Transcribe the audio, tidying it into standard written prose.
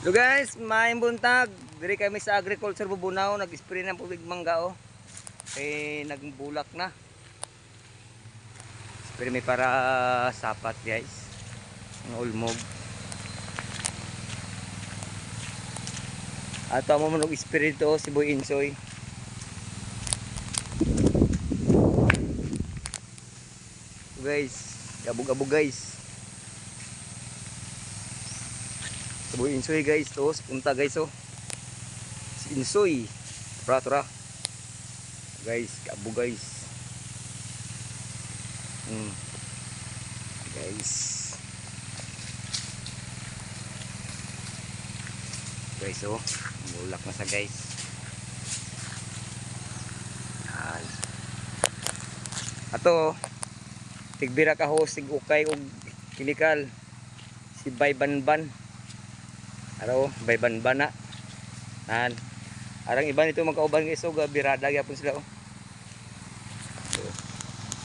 So guys, maayong buntag. Diri kami sa agriculture Bubunaw, nag-spray ng tubig mangga oh. Nagbulak na. Spray may para sapat guys. Ang ulmog. Ato mo mag spray dito si Boy Insoy. Guys, abog-abog guys. Si Boy Insoy guys, to punta guys oh. Si Insoy. Tura. Guys, abog guys. Guys. Guys oh, mulak na sa guys. Yan. Ato tigbira ka ho sig ukay og kinikal si Baybanban. Araw Baybanban na. Nan. Arang iba nito magkauban guys oh, birada gyapon sila oh.